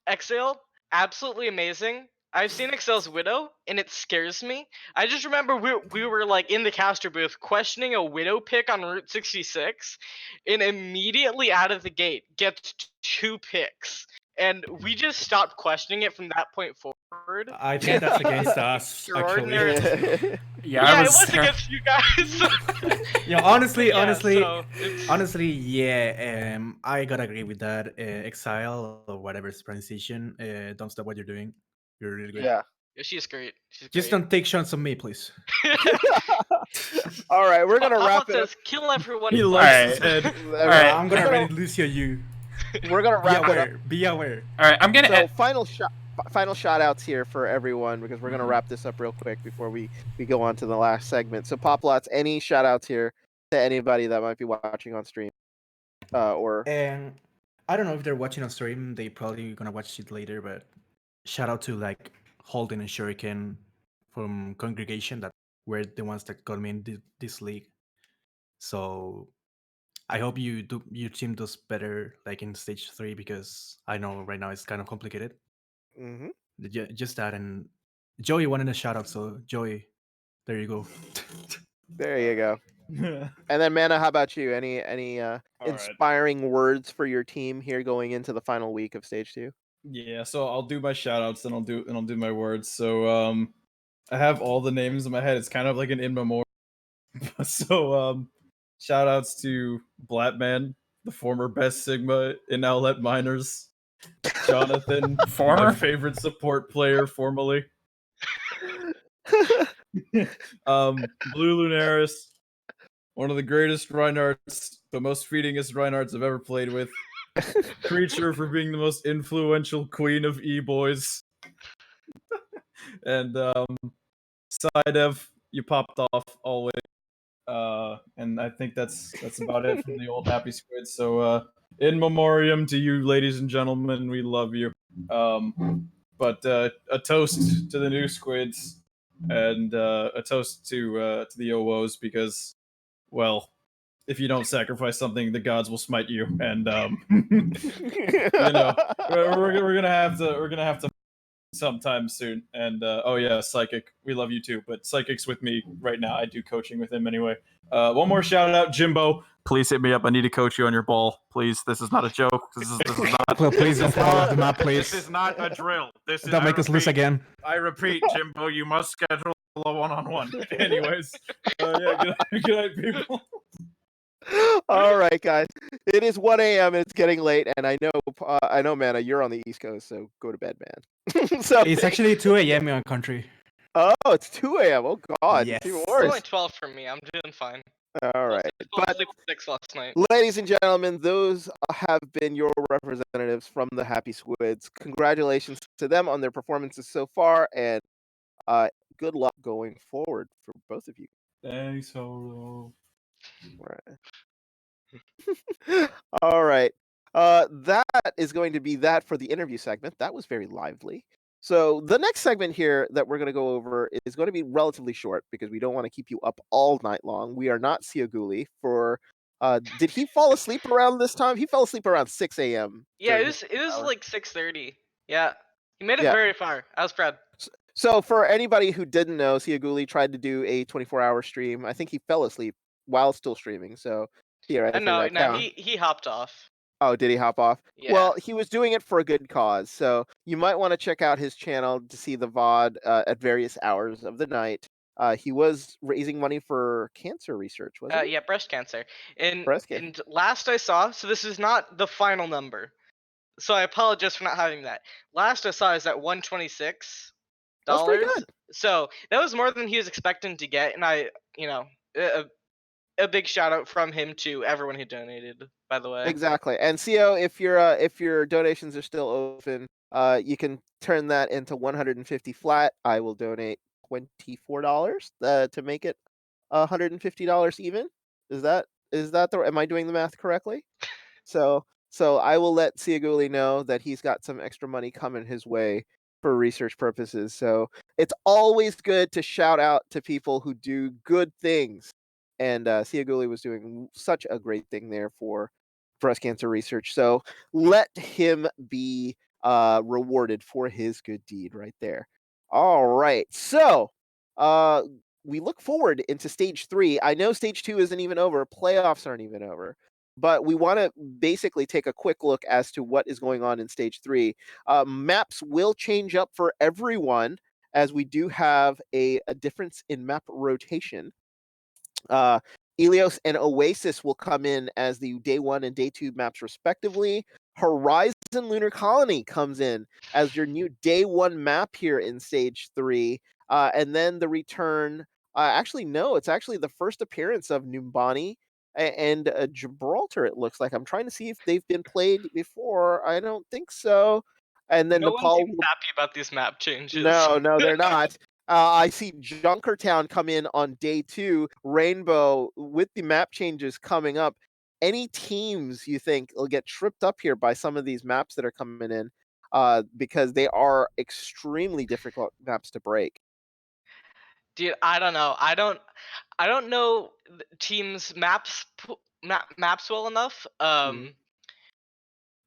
Exhale, absolutely amazing. I've seen Excel's Widow, and it scares me. I just remember we were like in the caster booth questioning a Widow pick on Route 66, and immediately out of the gate gets 2 picks, and we just stopped questioning it from that point forward. I think that's against us, actually. Extraordinary. Yeah, it was against you guys. Honestly, I gotta agree with that. Exile or whatever's transition. Don't stop what you're doing. You're really good. Yeah. She's great. Just don't take shots on me, please. All right, we're gonna wrap it up. Says, kill everyone. He likes his head. All right, I'm gonna ready Lucio you. We're gonna wrap it up. Be aware. All right, I'm gonna. So final shout outs here for everyone because we're gonna wrap this up real quick before we go on to the last segment. So Poplots, any shout outs here to anybody that might be watching on stream, or and I don't know if they're watching on stream. They probably gonna watch it later. But shout out to like Holden and Shuriken from Congregation that were the ones that got me in this league. So I hope your team does better like in stage 3 because I know right now it's kind of complicated. Mm-hmm. Just that, and Joey wanted a shout out, so Joey, there you go. There you go. And then Mana, how about you? Any inspiring words for your team here going into the final week of stage 2? Yeah, so I'll do my shout outs and I'll do my words. So I have all the names in my head. It's kind of like an in memoriam. So shout outs to Blatman, the former best Sigma in Owlet Miners. Jonathan, my favorite support player formerly. Blue Lunaris, one of the greatest Reinhardts, the most feedingest Reinhardts I've ever played with. Creature for being the most influential queen of e-boys. And Sidev, you popped off always. And I think that's about it from the old Happy Squid. So in memoriam to you, ladies and gentlemen, we love you. But a toast to the new squids, and a toast to the OWOs because, well, if you don't sacrifice something, the gods will smite you, and you know we're gonna have to sometime soon. And oh yeah, Psychic, we love you too. But Psychic's with me right now. I do coaching with him anyway. One more shout out, Jimbo. Please hit me up. I need to coach you on your ball. Please, this is not a joke. This is not. Well, please don't fall off the map, please. This is not a drill. This is. Don't make us lose again. I repeat, Jimbo, you must schedule a one-on-one. Anyways, yeah, good night, people. All right, guys. It is 1 a.m. It's getting late, and I know, Mana, you're on the East Coast, so go to bed, man. So it's actually 2 a.m. in our country. Oh, it's 2 a.m. Oh God, yes. It's even It's worse. only 12 for me. I'm doing fine. All right, but 6 last night. Ladies and gentlemen, those have been your representatives from the Happy Squids. Congratulations to them on their performances so far, and good luck going forward for both of you. Thanks, Holo. Right. All right. That is going to be that for the interview segment. That was very lively. So the next segment here that we're going to go over is going to be relatively short because we don't want to keep you up all night long. We are not Sioguli for. Did he fall asleep around this time? He fell asleep around 6 a.m. Yeah, it was like 6:30. Yeah, he made it very far. I was proud. So for anybody who didn't know, Sioguli tried to do a 24-hour stream. I think he fell asleep while still streaming. So no, he hopped off. Oh, did he hop off? Yeah. Well, he was doing it for a good cause, so you might want to check out his channel to see the VOD at various hours of the night. He was raising money for cancer research, wasn't he? Yeah, breast cancer. And last I saw, so this is not the final number, so I apologize for not having that. Last I saw is at $126. That's pretty good. So that was more than he was expecting to get, and a big shout out from him to everyone who donated, by the way. Exactly. And CO, if your donations are still open, you can turn that into 150 flat. I will donate $24 to make it $150 even. Is that am I doing the math correctly? So I will let Sioguli know that he's got some extra money coming his way for research purposes. So it's always good to shout out to people who do good things. And Sioguli was doing such a great thing there for breast cancer research. So let him be rewarded for his good deed right there. All right. So, we look forward into stage 3. I know stage 2 isn't even over. Playoffs aren't even over. But we want to basically take a quick look as to what is going on in stage 3. Maps will change up for everyone, as we do have a difference in map rotation. Ilios and Oasis will come in as the day 1 and day 2 maps respectively. Horizon Lunar Colony comes in as your new day 1 map here in stage 3. And then the return, actually no, it's actually the first appearance of Numbani and Gibraltar, it looks like. I'm trying to see if they've been played before. I don't think so. And then No one Nepal seems happy about these map changes. no, they're not. I see Junkertown come in on day 2. Rainbow, with the map changes coming up, any teams you think will get tripped up here by some of these maps that are coming in? Because they are extremely difficult maps to break. Dude, I don't know. I don't know teams maps well enough.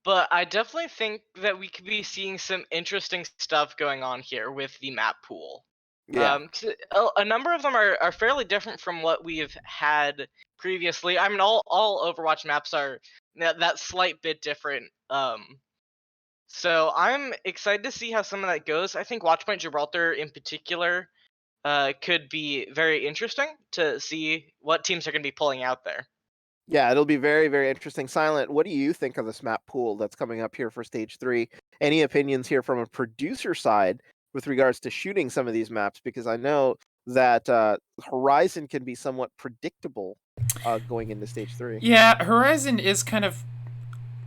But I definitely think that we could be seeing some interesting stuff going on here with the map pool. Yeah. 'Cause a number of them are fairly different from what we've had previously. I mean, all Overwatch maps are that slight bit different. So I'm excited to see how some of that goes. I think Watchpoint Gibraltar in particular could be very interesting to see what teams are going to be pulling out there. Yeah, it'll be very, very interesting. Silent, what do you think of this map pool that's coming up here for stage 3? Any opinions here from a producer side with regards to shooting some of these maps? Because I know that Horizon can be somewhat predictable going into stage 3. Yeah, Horizon is kind of.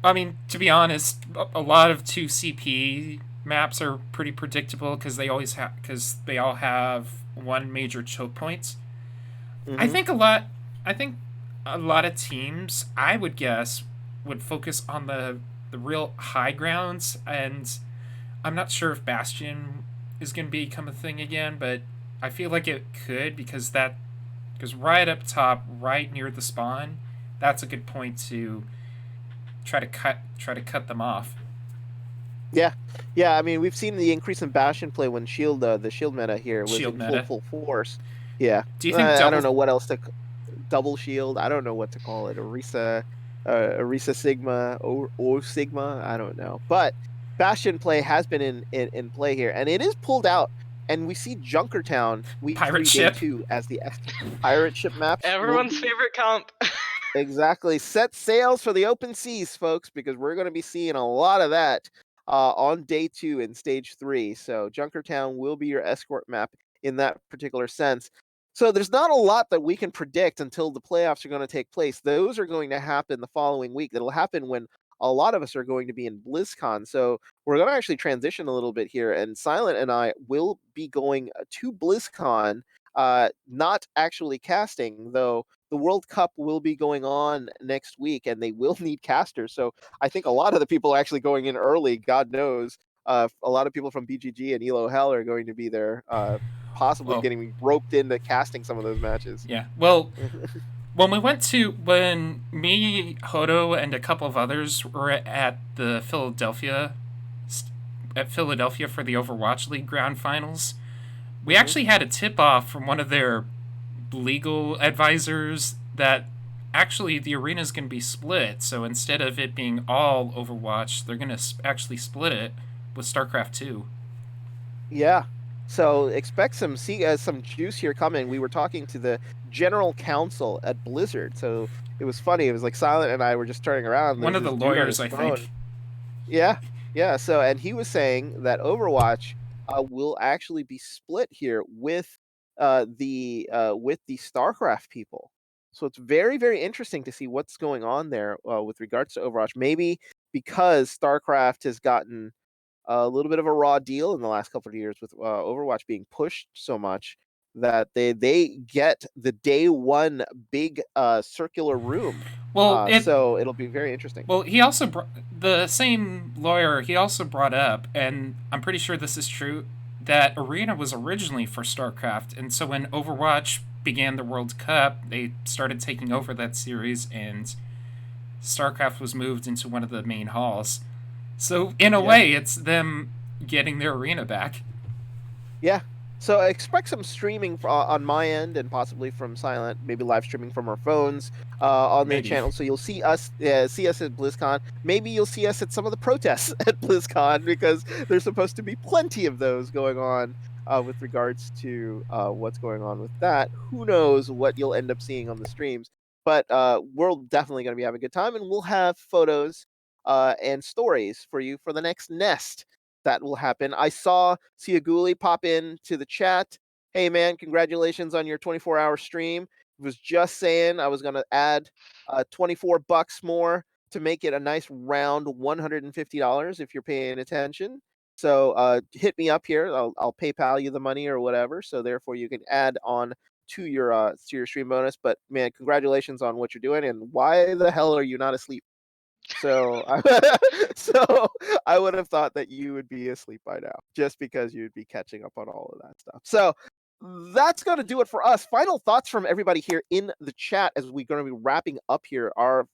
I mean, to be honest, a lot of 2CP maps are pretty predictable because they all have one major choke points. Mm-hmm. I think a lot of teams, I would guess, would focus on the real high grounds, and I'm not sure if Bastion is going to become a thing again, but I feel like it could because right up top, right near the spawn, that's a good point to try to cut them off. Yeah. I mean, we've seen the increase in Bastion play when the shield meta here was in full force. Yeah. Do you think I don't know what else to double shield? I don't know what to call it. Orisa Sigma, or Sigma. I don't know. But Bastion play has been in play here, and it is pulled out. And we see Junkertown week 3 day 2 as the pirate ship maps. Everyone's favorite comp. Exactly. Set sails for the open seas, folks, because we're going to be seeing a lot of that on day 2 in stage 3. So Junkertown will be your escort map in that particular sense. So there's not a lot that we can predict until the playoffs are going to take place. Those are going to happen the following week. That'll happen when a lot of us are going to be in BlizzCon. So we're going to actually transition a little bit here, and Silent and I will be going to BlizzCon, not actually casting, though the World Cup will be going on next week, and they will need casters. So I think a lot of the people are actually going in early. God knows, a lot of people from BGG and Elo Hell are going to be there, possibly getting roped into casting some of those matches. Yeah. Well, when me, Hodo, and a couple of others were at Philadelphia for the Overwatch League Grand Finals, we actually had a tip-off from one of their legal advisors that actually the arena is going to be split. So instead of it being all Overwatch, they're going to actually split it with StarCraft 2. Yeah. So expect some juice here coming. We were talking to the general counsel at Blizzard, so it was funny. It was like Silent and I were just turning around. One of the lawyers, I think. Yeah. So, and he was saying that Overwatch will actually be split here with the StarCraft people. So it's very, very interesting to see what's going on there with regards to Overwatch. Maybe because StarCraft has gotten a little bit of a raw deal in the last couple of years with Overwatch being pushed so much that they get the day 1 big circular room. Well, so it'll be very interesting. Well, he also the same lawyer. He also brought up, and I'm pretty sure this is true, that Arena was originally for StarCraft, and so when Overwatch began the World Cup, they started taking over that series, and StarCraft was moved into one of the main halls. So in a way, it's them getting their Arena back. Yeah. So expect some streaming on my end and possibly from Silent, maybe live streaming from our phones on the channel. So you'll see us at BlizzCon. Maybe you'll see us at some of the protests at BlizzCon because there's supposed to be plenty of those going on with regards to what's going on with that. Who knows what you'll end up seeing on the streams? But we're definitely going to be having a good time, and we'll have photos and stories for you for the next Nest that will happen. I saw Siaguli pop in to the chat. Hey man, congratulations on your 24-hour stream. Was just saying I was gonna add $24 more to make it a nice round $150 if you're paying attention. So hit me up here. I'll PayPal you the money or whatever. So therefore you can add on to your stream bonus. But man, congratulations on what you're doing. And why the hell are you not asleep? So so I would have thought that you would be asleep by now, just because you'd be catching up on all of that stuff. So that's going to do it for us. Final thoughts from everybody here in the chat as we're going to be wrapping up here our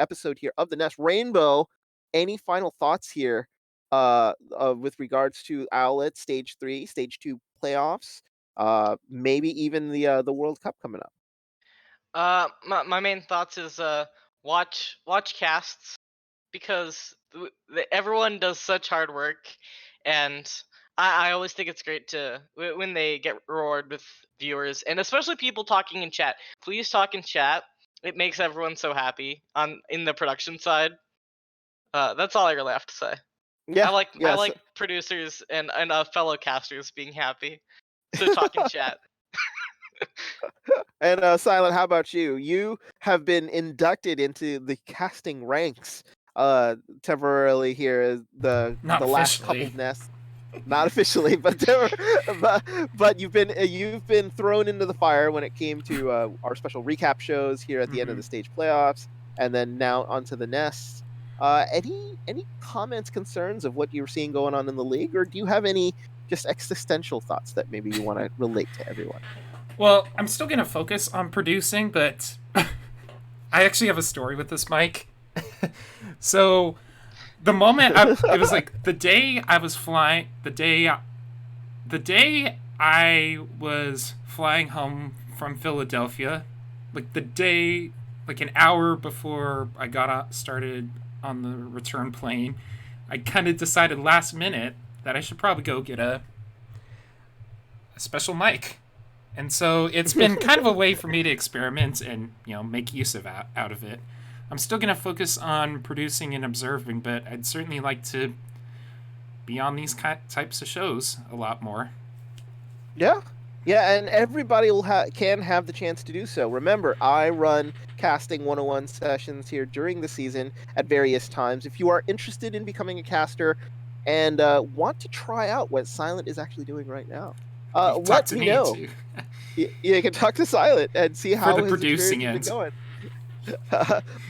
episode here of the Nest. Rainbow, any final thoughts here with regards to Owlet Stage 3, Stage 2 playoffs, maybe even the World Cup coming up? My main thoughts is watch casts because everyone does such hard work, and I always think it's great to when they get rewarded with viewers, and especially people talking in chat. Please talk in chat. It makes everyone so happy in the production side. That's all I really have to say. Yeah, I like producers and fellow casters being happy. So talk in chat. And Silent, how about you? You have been inducted into the casting ranks temporarily here as the last couple nests. Not officially, but but you've been thrown into the fire when it came to our special recap shows here at the end of the stage playoffs, and then now onto the nests. Any comments, concerns of what you're seeing going on in the league, or do you have any just existential thoughts that maybe you want to relate to everyone? Well, I'm still going to focus on producing, but I actually have a story with this mic. So, the moment it was like the day I was flying, the day I was flying home from Philadelphia, like the day, like an hour before I started on the return plane, I kind of decided last minute that I should probably go get a special mic. And so it's been kind of a way for me to experiment and, make use of out of it. I'm still going to focus on producing and observing, but I'd certainly like to be on these types of shows a lot more. Yeah. Yeah, and everybody can have the chance to do so. Remember, I run casting 101 sessions here during the season at various times. If you are interested in becoming a caster and want to try out what Silent is actually doing right now, let me know. Too. You can talk to Silent and see how his experience has been going.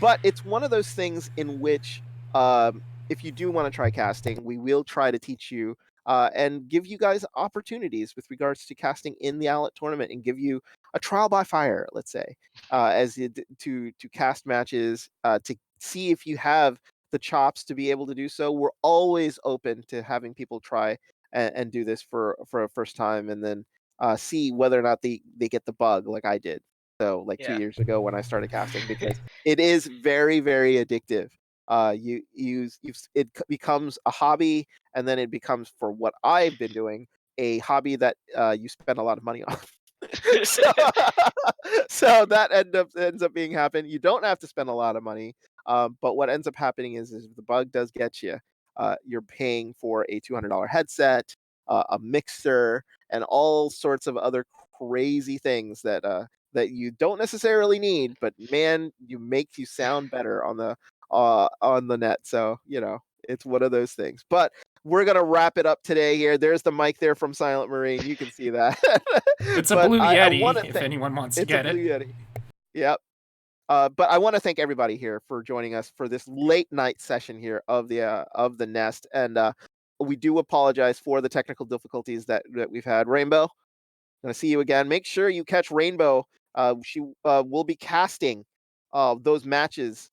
But it's one of those things in which, if you do want to try casting, we will try to teach you and give you guys opportunities with regards to casting in the Owlet tournament, and give you a trial by fire, let's say, as to cast matches to see if you have the chops to be able to do so. We're always open to having people try and do this for a first time, and then see whether or not they get the bug like I did. So like 2 years ago when I started casting, because it is very, very addictive. It becomes a hobby, and then it becomes, for what I've been doing, a hobby that you spend a lot of money on. so that ends up being happen. You don't have to spend a lot of money, but what ends up happening is if the bug does get you, you're paying for a $200 headset, a mixer, and all sorts of other crazy things that you don't necessarily need, but man, makes you sound better on the net. So it's one of those things. But we're gonna wrap it up today here. There's the mic there from Silent Marine. You can see that. It's a Blue Yeti, if anyone wants to get it. It's a Blue Yeti. Yep. But I want to thank everybody here for joining us for this late night session here of the Nest, and we do apologize for the technical difficulties that we've had. Rainbow, gonna see you again. Make sure you catch Rainbow. She will be casting those matches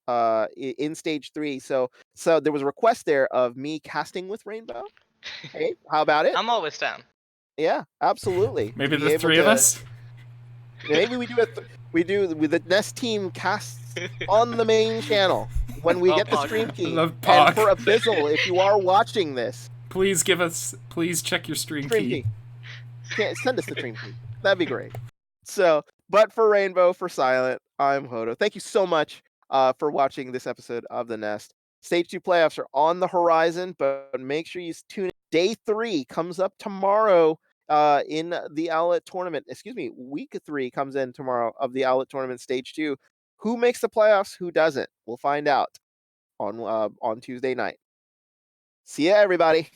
in stage 3. So there was a request there of me casting with Rainbow. Hey, how about it? I'm always down. Yeah, absolutely. Maybe the three of us. Maybe we do we do with the Nest team casts on the main channel when we get the stream key. And for Abyssal, if you are watching this, please check your stream key. Send us the stream key. That'd be great. So, but for Rainbow, for Silent, I'm Hodo. Thank you so much for watching this episode of The Nest. Stage 2 playoffs are on the horizon, but make sure you tune in. Day 3 comes up tomorrow in the Owlet tournament. Excuse me, week 3 comes in tomorrow of the Owlet tournament, Stage 2. Who makes the playoffs? Who doesn't? We'll find out on Tuesday night. See ya, everybody.